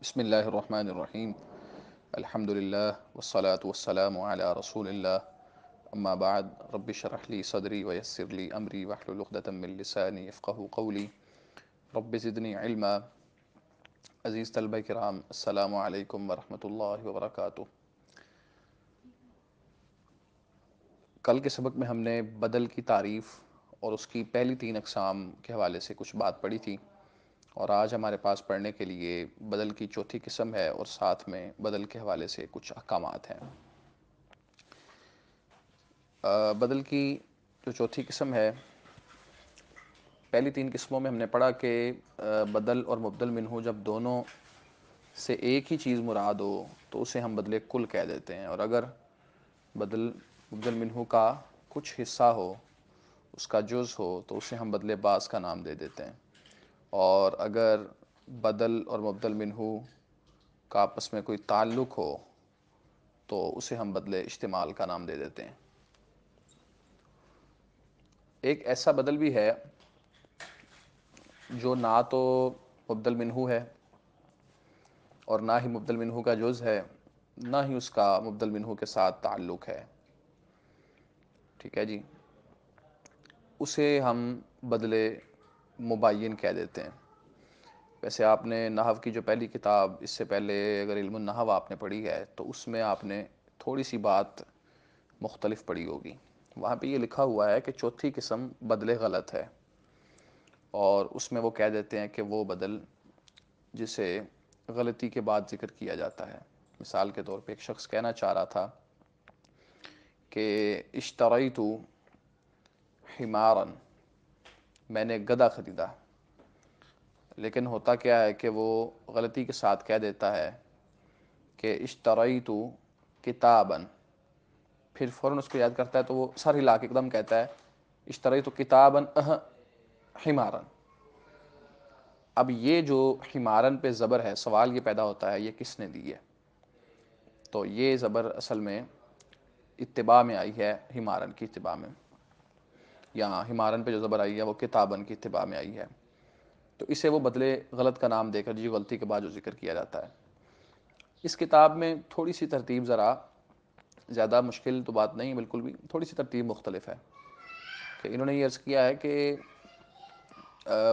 بسم اللہ الرحمن الرحیم الحمد للہ والصلاة والسلام علی رسول اللہ اما بعد رب اشرح لی صدری ویسر لی امری واحلل عقدۃ من لسانی یفقہوا قولی رب زدنی علما۔ عزیز طلبہ کرام، السلام علیکم ورحمۃ اللہ وبرکاتہ۔ کل کے سبق میں ہم نے بدل کی تعریف اور اس کی پہلی 3 اقسام کے حوالے سے کچھ بات پڑھی تھی، اور آج ہمارے پاس پڑھنے کے لیے بدل کی چوتھی قسم ہے اور ساتھ میں بدل کے حوالے سے کچھ احکامات ہیں۔ بدل کی جو چوتھی قسم ہے، پہلی 3 قسموں میں ہم نے پڑھا کہ بدل اور مبدل منہ جب دونوں سے ایک ہی چیز مراد ہو تو اسے ہم بدل کل کہہ دیتے ہیں، اور اگر مبدل منہ کا کچھ حصہ ہو، اس کا جز ہو، تو اسے ہم بدل بعض کا نام دے دیتے ہیں، اور اگر بدل اور مبدل منہ کا آپس میں کوئی تعلق ہو تو اسے ہم بدل اشتمال کا نام دے دیتے ہیں۔ ایک ایسا بدل بھی ہے جو نہ تو مبدل منہ ہے اور نہ ہی مبدل منہ کا جز ہے، نہ ہی اس کا مبدل منہ کے ساتھ تعلق ہے، ٹھیک ہے جی، اسے ہم بدل مبین کہہ دیتے ہیں۔ ویسے آپ نے نحو کی جو پہلی کتاب، اس سے پہلے اگر علم النحو آپ نے پڑھی ہے تو اس میں آپ نے تھوڑی سی بات مختلف پڑھی ہوگی۔ وہاں پہ یہ لکھا ہوا ہے کہ چوتھی قسم بدل غلط ہے، اور اس میں وہ کہہ دیتے ہیں کہ وہ بدل جسے غلطی کے بعد ذکر کیا جاتا ہے۔ مثال کے طور پہ ایک شخص کہنا چاہ رہا تھا کہ اشتریت حمارا، میں نے گدھا خریدا، لیکن ہوتا کیا ہے کہ وہ غلطی کے ساتھ کہہ دیتا ہے کہ اشتریت کتابا، پھر فوراً اس کو یاد کرتا ہے تو وہ سر ہلا کے ایک دم کہتا ہے اشتریت کتابا حمارا۔ اب یہ جو حمارن پہ زبر ہے، سوال یہ پیدا ہوتا ہے یہ کس نے دی ہے؟ تو یہ زبر اصل میں اتباع میں آئی ہے، حمارن کی اتباع میں، یہاں حمارن پہ جو زبر آئی ہے وہ کتابن کی اتباع میں آئی ہے، تو اسے وہ بدلے غلط کا نام دے کر جی غلطی کے بعد جو ذکر کیا جاتا ہے۔ اس کتاب میں تھوڑی سی ترتیب، ذرا زیادہ مشکل تو بات نہیں، بالکل بھی تھوڑی سی ترتیب مختلف ہے، کہ انہوں نے یہ عرض کیا ہے کہ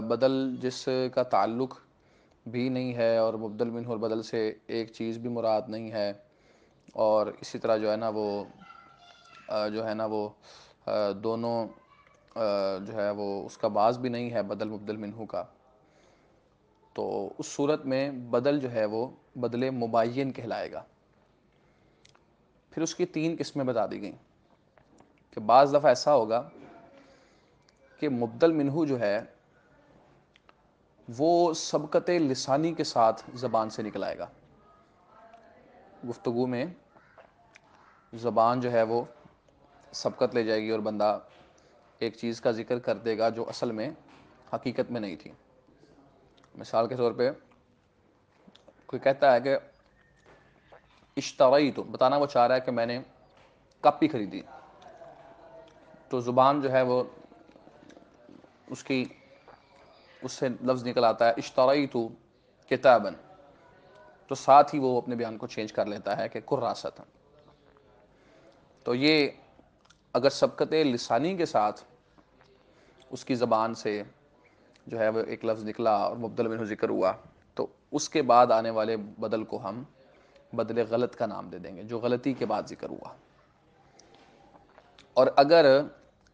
بدل جس کا تعلق بھی نہیں ہے اور مبدل منہ اور بدل سے ایک چیز بھی مراد نہیں ہے، اور اسی طرح جو ہے نا وہ دونوں جو ہے وہ اس کا بعض بھی نہیں ہے بدل مبدل منہ کا، تو اس صورت میں بدل جو ہے وہ بدل مبین کہلائے گا۔ پھر اس کی 3 قسمیں بتا دی گئیں کہ بعض دفعہ ایسا ہوگا کہ مبدل منہ جو ہے وہ سبقت لسانی کے ساتھ زبان سے نکل آئے گا، گفتگو میں زبان جو ہے وہ سبقت لے جائے گی اور بندہ ایک چیز کا ذکر کر دے گا جو اصل میں حقیقت میں نہیں تھی۔ مثال کے طور پہ کوئی کہتا ہے کہ اشتریت، بتانا وہ چاہ رہا ہے کہ میں نے کاپی خریدی، تو زبان جو ہے وہ اس سے لفظ نکل آتا ہے اشتریت کتابا، تو ساتھ ہی وہ اپنے بیان کو چینج کر لیتا ہے کہ کراست۔ تو یہ اگر سبقت لسانی کے ساتھ اس کی زبان سے جو ہے وہ ایک لفظ نکلا اور مبدل منہ ذکر ہوا، تو اس کے بعد آنے والے بدل کو ہم بدل غلط کا نام دے دیں گے، جو غلطی کے بعد ذکر ہوا۔ اور اگر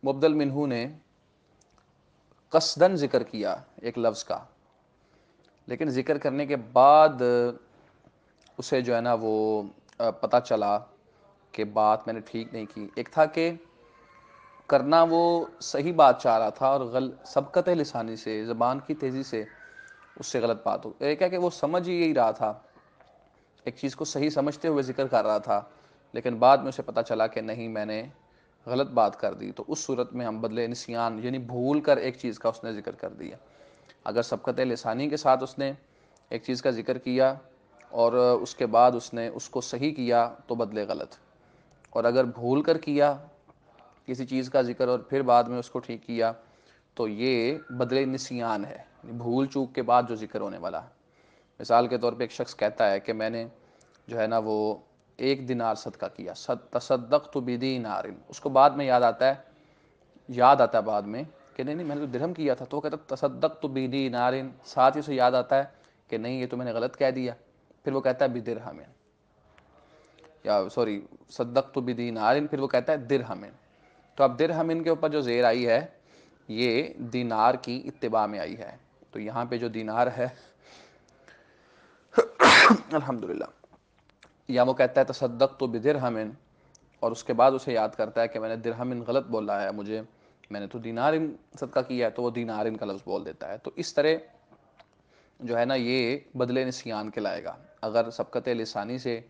مبدل منہ نے قصدن ذکر کیا ایک لفظ کا، لیکن ذکر کرنے کے بعد اسے جو ہے نا وہ پتہ چلا کہ بات میں نے ٹھیک نہیں کی، ایک تھا کہ کرنا وہ صحیح بات چاہ رہا تھا اور سبقت لسانی سے، زبان کی تیزی سے اس سے غلط بات ہو، ایک ہے کہ وہ سمجھ ہی یہی رہا تھا، ایک چیز کو صحیح سمجھتے ہوئے ذکر کر رہا تھا، لیکن بعد میں اسے پتہ چلا کہ نہیں میں نے غلط بات کر دی، تو اس صورت میں ہم بدل نسیان یعنی بھول کر ایک چیز کا اس نے ذکر کر دیا۔ اگر سبقت لسانی کے ساتھ اس نے ایک چیز کا ذکر کیا اور اس کے بعد اس نے اس کو صحیح کیا تو بدل غلط، اور اگر بھول کر کیا کسی چیز کا ذکر اور پھر بعد میں اس کو ٹھیک کیا تو یہ بدل نسیان ہے، بھول چوک کے بعد جو ذکر ہونے والا ہے۔ مثال کے طور پہ ایک شخص کہتا ہے کہ میں نے جو ہے نا وہ 1 دینار صدقہ کیا، تصدقت بدینار، اس کو بعد میں یاد آتا ہے بعد میں کہ نہیں نہیں میں نے تو درہم کیا تھا، تو وہ کہتا ہے تصدقت بدینار، ساتھ ہی اسے یاد آتا ہے کہ نہیں یہ تو میں نے غلط کہہ دیا، پھر وہ کہتا ہے بدرہم، یا سوری صدقت بدینار، پھر وہ کہتا ہے درہم۔ تو اب درہم کے اوپر جو زیر آئی ہے یہ دینار کی اتباع میں آئی ہے، تو یہاں پہ جو دینار ہے الحمدللہ، یا وہ کہتا ہے تصدقت بدرہم، اور اس کے بعد اسے یاد کرتا ہے کہ میں نے درہم غلط بولا ہے، میں نے تو دینار صدقہ کیا ہے، تو وہ دینار کا لفظ بول دیتا ہے۔ تو اس طرح جو ہے نا یہ بدلے نسیان کہلائے گا، اگر سبقت لسانی سے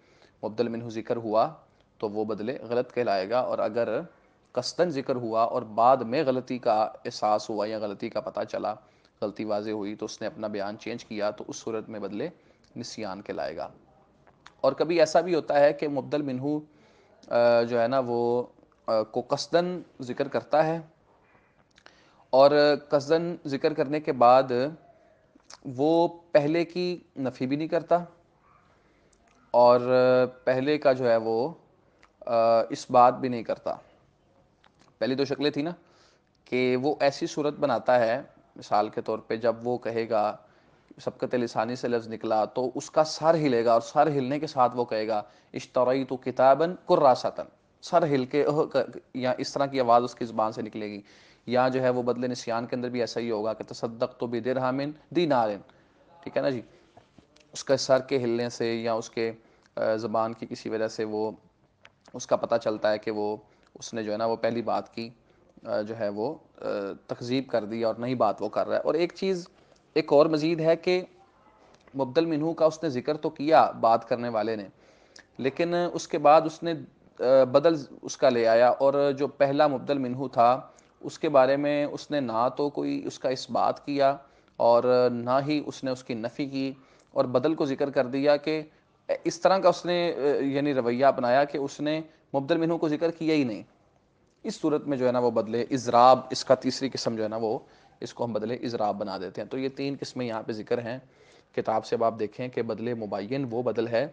مبدل منہ ذکر ہوا تو وہ بدلے غلط کہلائے گا، اور اگر قصدن ذکر ہوا اور بعد میں غلطی کا احساس ہوا یا غلطی کا پتہ چلا، غلطی واضح ہوئی تو اس نے اپنا بیان چینج کیا، تو اس صورت میں بدلے نسیان کہلائے گا۔ اور کبھی ایسا بھی ہوتا ہے کہ مبدل منہ جو ہے نا وہ کو قصدن ذکر کرتا ہے، اور قصدن ذکر کرنے کے بعد وہ پہلے کی نفی بھی نہیں کرتا، اور پہلے کا جو ہے وہ اس بات بھی نہیں کرتا۔ پہلی دو شکلیں تھی نا کہ وہ ایسی صورت بناتا ہے، مثال کے طور پہ جب وہ کہے گا سبقت لسانی سے لفظ نکلا تو اس کا سر ہلے گا، اور سر ہلنے کے ساتھ وہ کہے گا اشتریت کتابا کراسۃ، سر ہل کے یا اس طرح کی آواز اس کی زبان سے نکلے گی۔ یا جو ہے وہ بدل نسیان کے اندر بھی ایسا ہی ہوگا کہ تصدقت بدرہم دینار، ٹھیک ہے نا جی، اس کے سر کے ہلنے سے یا اس کے زبان کی کسی وجہ سے وہ اس کا پتہ چلتا ہے کہ وہ اس نے جو ہے نا وہ پہلی بات کی جو ہے وہ تکذیب کر دی اور نئی بات وہ کر رہا ہے۔ اور ایک چیز ایک اور مزید ہے کہ مبدل منہ کا اس نے ذکر تو کیا بات کرنے والے نے، لیکن اس کے بعد اس نے بدل اس کا لے آیا، اور جو پہلا مبدل منہ تھا اس کے بارے میں اس نے نہ تو کوئی اس کا اس بات کیا اور نہ ہی اس نے اس کی نفی کی، اور بدل کو ذکر کر دیا کہ اس طرح کا اس نے یعنی رویہ اپنایا کہ اس نے مبدل منہ کو ذکر کیا ہی نہیں۔ اس صورت میں جو ہے نا وہ بدلے اضراب، اس کا تیسری قسم جو ہے نا وہ اس کو ہم بدلے اضراب بنا دیتے ہیں۔ تو یہ 3 قسمیں یہاں پہ ذکر ہیں کتاب سے، اب آپ دیکھیں کہ بدلے مبین وہ بدل ہے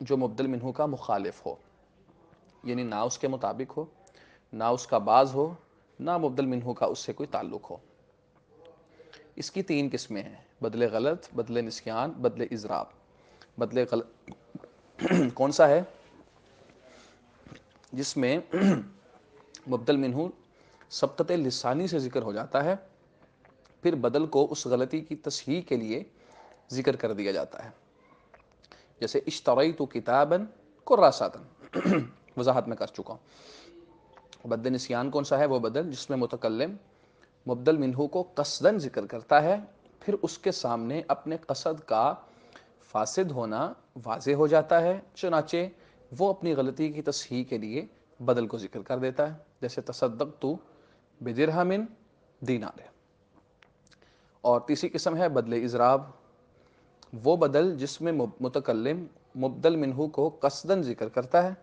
جو مبدل منہ کا مخالف ہو، یعنی نہ اس کے مطابق ہو، نہ اس کا بعض ہو، نہ مبدل منہ کا اس سے کوئی تعلق ہو۔ اس کی 3 قسمیں ہیں، بدلے غلط، بدلے نسیان، بدلے اضراب۔ بدلے غلط کون سا ہے؟ جس میں مبدل منہ سبقت لسانی سے ذکر ہو جاتا ہے، پھر بدل کو اس غلطی کی تصحیح کے لیے ذکر کر دیا جاتا ہے، جیسے اشتریت کتابا کراسۃ، وضاحت میں کر چکا ہوں۔ بدل نسیان کون سا ہے؟ وہ بدل جس میں متکلم مبدل منہ کو قصدن ذکر کرتا ہے، پھر اس کے سامنے اپنے قصد کا فاسد ہونا واضح ہو جاتا ہے، چنانچہ وہ اپنی غلطی کی تصحیح کے لیے بدل کو ذکر کر دیتا ہے، جیسے تصدقت بدرہم دینار۔ اور تیسری قسم ہے بدل اضراب، وہ بدل جس میں متکلم مبدل منہ کو قصدن ذکر کرتا ہے،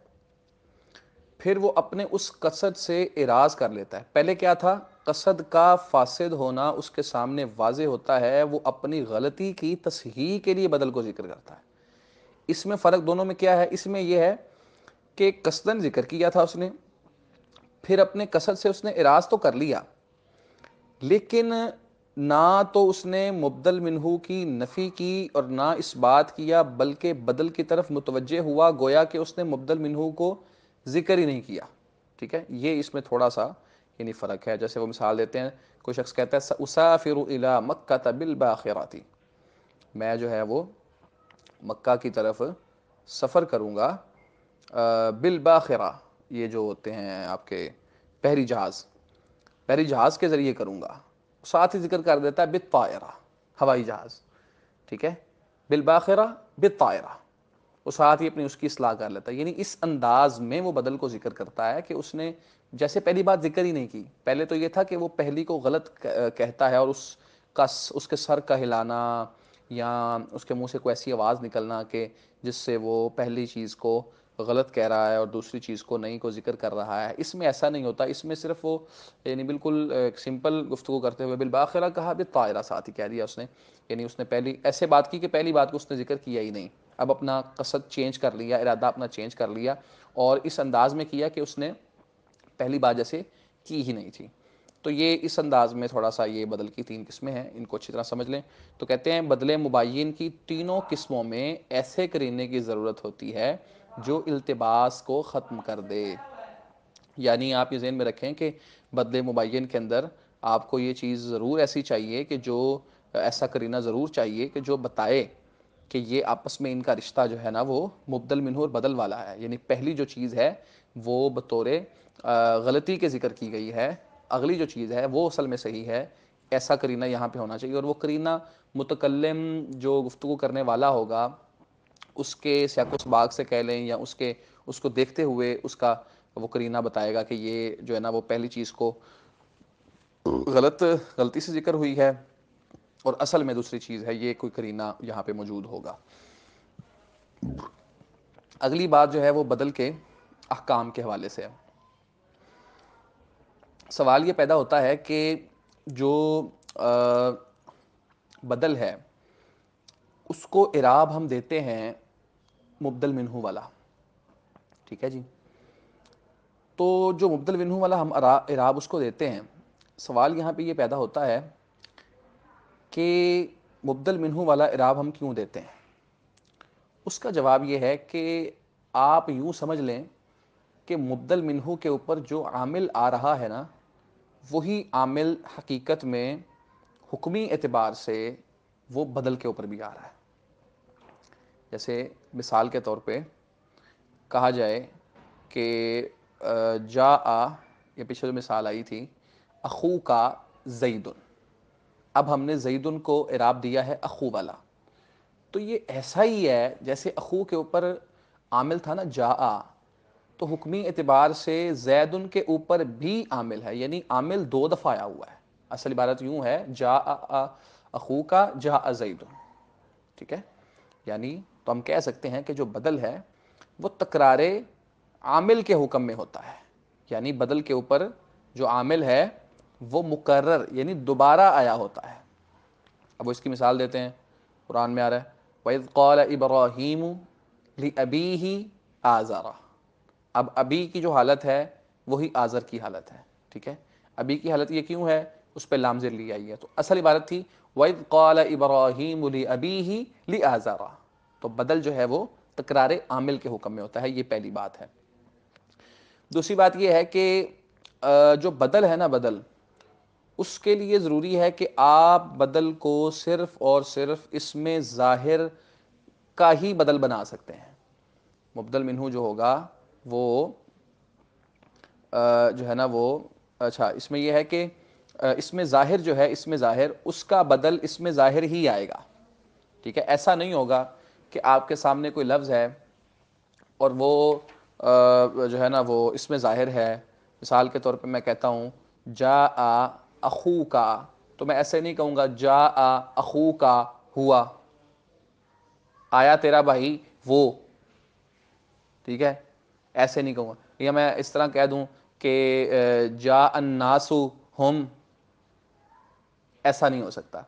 پھر وہ اپنے اس قصد سے اعراض کر لیتا ہے۔ پہلے کیا تھا؟ قصد کا فاسد ہونا اس کے سامنے واضح ہوتا ہے، وہ اپنی غلطی کی تصحیح کے لیے بدل کو ذکر کرتا ہے۔ اس میں فرق دونوں میں کیا ہے؟ اس میں یہ ہے کہ قصدن ذکر کیا تھا اس نے، پھر اپنے قصد سے اس نے اعراض تو کر لیا، لیکن نہ تو اس نے مبدل منہ کی نفی کی اور نہ اس بات کیا، بلکہ بدل کی طرف متوجہ ہوا، گویا کہ اس نے مبدل منہ کو ذکر ہی نہیں کیا، ٹھیک ہے؟ یہ اس میں تھوڑا سا یعنی فرق ہے۔ جیسے وہ مثال دیتے ہیں، کوئی شخص کہتا ہے اسافر الی مکہ بالباخرۃ، میں جو ہے وہ مکہ کی طرف سفر کروں گا بالباخرہ، یہ جو ہوتے ہیں آپ کے بحری جہاز کے ذریعے کروں گا، ساتھ ہی ذکر کر دیتا ہے بالطائرہ، ہوائی جہاز، ٹھیک ہے؟ بالباخرہ بالطائرہ، وہ ساتھ ہی اپنی اس کی اصلاح کر لیتا ہے، یعنی اس انداز میں وہ بدل کو ذکر کرتا ہے کہ اس نے جیسے پہلی بات ذکر ہی نہیں کی۔ پہلے تو یہ تھا کہ وہ پہلی کو غلط کہتا ہے، اور اس کے سر کا ہلانا یا اس کے منہ سے کوئی ایسی آواز نکلنا کہ جس سے وہ پہلی چیز کو غلط کہہ رہا ہے اور دوسری چیز کو نئی کو ذکر کر رہا ہے. اس میں ایسا نہیں ہوتا. اس میں صرف وہ یعنی بالکل سمپل گفتگو کرتے ہوئے بالباخرہ کہا بالطائرہ، ساتھ ہی کہہ دیا اس نے. یعنی اس نے پہلی ایسے بات کی کہ پہلی بات کو اس نے ذکر کیا ہی نہیں. اب اپنا قصد چینج کر لیا، ارادہ اپنا چینج کر لیا، اور اس انداز میں کیا کہ اس نے پہلی بات جیسے کی ہی نہیں تھی. تو یہ اس انداز میں تھوڑا سا یہ بدل کی 3 قسمیں ہیں، ان کو اچھی طرح سمجھ لیں. تو کہتے ہیں بدل مبین کی تینوں قسموں میں ایسے قرینے کی ضرورت ہوتی ہے جو التباس کو ختم کر دے. یعنی آپ یہ ذہن میں رکھیں کہ بدل مبین کے اندر آپ کو یہ چیز ضرور ایسی چاہیے کہ جو ایسا قرینہ ضرور چاہیے کہ جو بتائے کہ یہ آپس میں ان کا رشتہ جو ہے نا وہ مبدل منہ اور بدل والا ہے. یعنی پہلی جو چیز ہے وہ بطور غلطی کے ذکر کی گئی ہے، اگلی جو چیز ہے وہ اصل میں صحیح ہے. ایسا قرینہ یہاں پہ ہونا چاہیے، اور وہ قرینہ متکلم جو گفتگو کرنے والا ہوگا اس کے سیاق و سباق سے کہہ لیں یا اس کو دیکھتے ہوئے اس کا وہ قرینہ بتائے گا کہ یہ جو ہے نا وہ پہلی چیز کو غلطی سے ذکر ہوئی ہے اور اصل میں دوسری چیز ہے. یہ کوئی قرینہ یہاں پہ موجود ہوگا. اگلی بات جو ہے وہ بدل کے احکام کے حوالے سے ہے. سوال یہ پیدا ہوتا ہے کہ جو بدل ہے اس کو اعراب ہم دیتے ہیں مبدل منہ والا، ٹھیک ہے جی. تو جو مبدل منہ والا ہم اعراب اس کو دیتے ہیں، سوال یہاں پہ یہ پیدا ہوتا ہے کہ مبدل منہ والا اعراب ہم کیوں دیتے ہیں. اس کا جواب یہ ہے کہ آپ یوں سمجھ لیں کہ مبدل منہ کے اوپر جو عامل آ رہا ہے نا وہی عامل حقیقت میں حکمی اعتبار سے وہ بدل کے اوپر بھی آ رہا ہے. جیسے مثال کے طور پہ کہا جائے کہ یہ پیچھے جو مثال آئی تھی اخو کا زیدن، اب ہم نے زیدن کو اعراب دیا ہے اخو والا. تو یہ ایسا ہی ہے جیسے اخو کے اوپر عامل تھا نا تو حکمی اعتبار سے زیدن کے اوپر بھی عامل ہے، یعنی عامل 2 دفعہ آیا ہوا ہے. اصل عبارت یوں ہے اخو کا زیدن، ٹھیک ہے. یعنی تو ہم کہہ سکتے ہیں کہ جو بدل ہے وہ تکرار عامل کے حکم میں ہوتا ہے. یعنی بدل کے اوپر جو عامل ہے وہ مکرر یعنی دوبارہ آیا ہوتا ہے. اب وہ اس کی مثال دیتے ہیں، قرآن میں آ رہا ہے وَإِذْ قَالَ إِبْرَاهِيمُ لِأَبِيهِ آزَرَ. اب ابی کی جو حالت ہے وہی آزر کی حالت ہے، ٹھیک ہے. ابی کی حالت یہ کیوں ہے؟ اس پہ لام زیر لی آئی ہے. تو اصل عبارت تھی وَإِذْ قَالَ إِبْرَاهِيمُ لِأَبِيهِ لِآزَرَ. تو بدل جو ہے وہ تکرار عامل کے حکم میں ہوتا ہے. یہ پہلی بات ہے. دوسری بات یہ ہے کہ جو بدل ہے نا بدل، اس کے لیے ضروری ہے کہ آپ بدل کو صرف اور صرف اس میں ظاہر کا ہی بدل بنا سکتے ہیں. مبدل منہ جو ہوگا وہ جو ہے نا وہ اچھا اس میں یہ ہے کہ اس میں ظاہر جو ہے اس میں ظاہر اس کا بدل اس میں ظاہر ہی آئے گا، ٹھیک ہے. ایسا نہیں ہوگا کہ آپ کے سامنے کوئی لفظ ہے اور وہ جو ہے نا وہ اس میں ظاہر ہے. مثال کے طور پہ میں کہتا ہوں جاء اخو کا، تو میں ایسے نہیں کہوں گا جاء اخو کا ہوا، آیا تیرا بھائی وہ، ٹھیک ہے. ایسے نہیں کہوں گا. یا میں اس طرح کہہ دوں کہ جاء الناس ہم، ایسا نہیں ہو سکتا.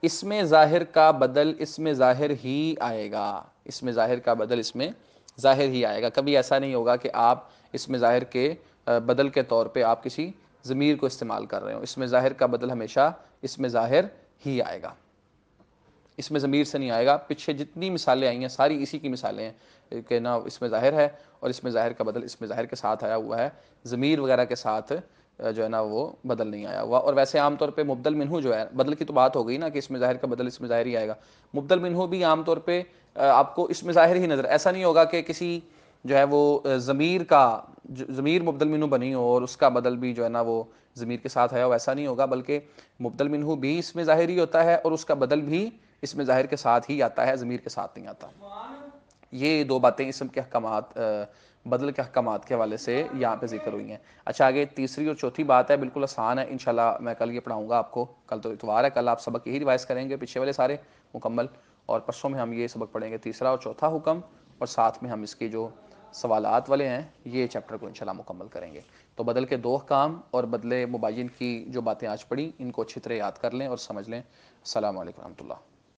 اس میں ظاہر کا بدل اس میں ظاہر ہی آئے گا، اس میں ظاہر کا بدل اس میں ظاہر ہی آئے گا. کبھی ایسا نہیں ہوگا کہ آپ اس میں ظاہر کے بدل کے طور پہ آپ کسی ضمیر کو استعمال کر رہے ہو. اس میں ظاہر کا بدل ہمیشہ اس میں ظاہر ہی آئے گا، اس میں ضمیر سے نہیں آئے گا. پیچھے جتنی مثالیں آئی ہیں ساری اسی کی مثالیں ہیں کہ نا اس میں ظاہر ہے اور اس میں ظاہر کا بدل اس میں ظاہر کے ساتھ آیا ہوا ہے، ضمیر وغیرہ کے ساتھ جو ہے نا وہ بدل نہیں آیا ہوا. اور ویسے عام طور پہ مبدل منہ جو ہے، بدل کی تو بات ہو گئی نا کہ اس میں ظاہر کا بدل اس میں ظاہر ہی آئے گا. مبدل منہ بھی عام طور پہ آپ کو اس میں ظاہر ہی نظر، ایسا نہیں ہوگا کہ کسی جو ہے وہ ضمیر مبدل منہ بنی ہو اور اس کا بدل بھی جو ہے نا وہ ضمیر کے ساتھ آیا ہو، ایسا نہیں ہوگا. بلکہ مبدل منہ بھی اس میں ظاہر ہی ہوتا ہے اور اس کا بدل بھی اس میں ظاہر کے ساتھ ہی آتا ہے، ضمیر کے ساتھ نہیں آتا. یہ 2 باتیں اسم کے احکامات بدل کے احکامات کے حوالے سے یہاں پہ ذکر ہوئی ہیں. اچھا آگے تیسری اور چوتھی بات ہے، بالکل آسان ہے انشاءاللہ. میں کل یہ پڑھاؤں گا آپ کو، کل تو اتوار ہے، کل آپ سبق یہی ریوائز کریں گے پیچھے والے سارے مکمل، اور پرسوں میں ہم یہ سبق پڑھیں گے تیسرا اور چوتھا حکم، اور ساتھ میں ہم اس کی جو سوالات والے ہیں، یہ چیپٹر کو انشاءاللہ مکمل کریں گے. تو بدل کے 2 احکام اور بدلے مبین کی جو باتیں آج پڑھی ان کو اچھی طرح یاد کر لیں اور سمجھ لیں. السلام علیکم ورحمۃ اللہ.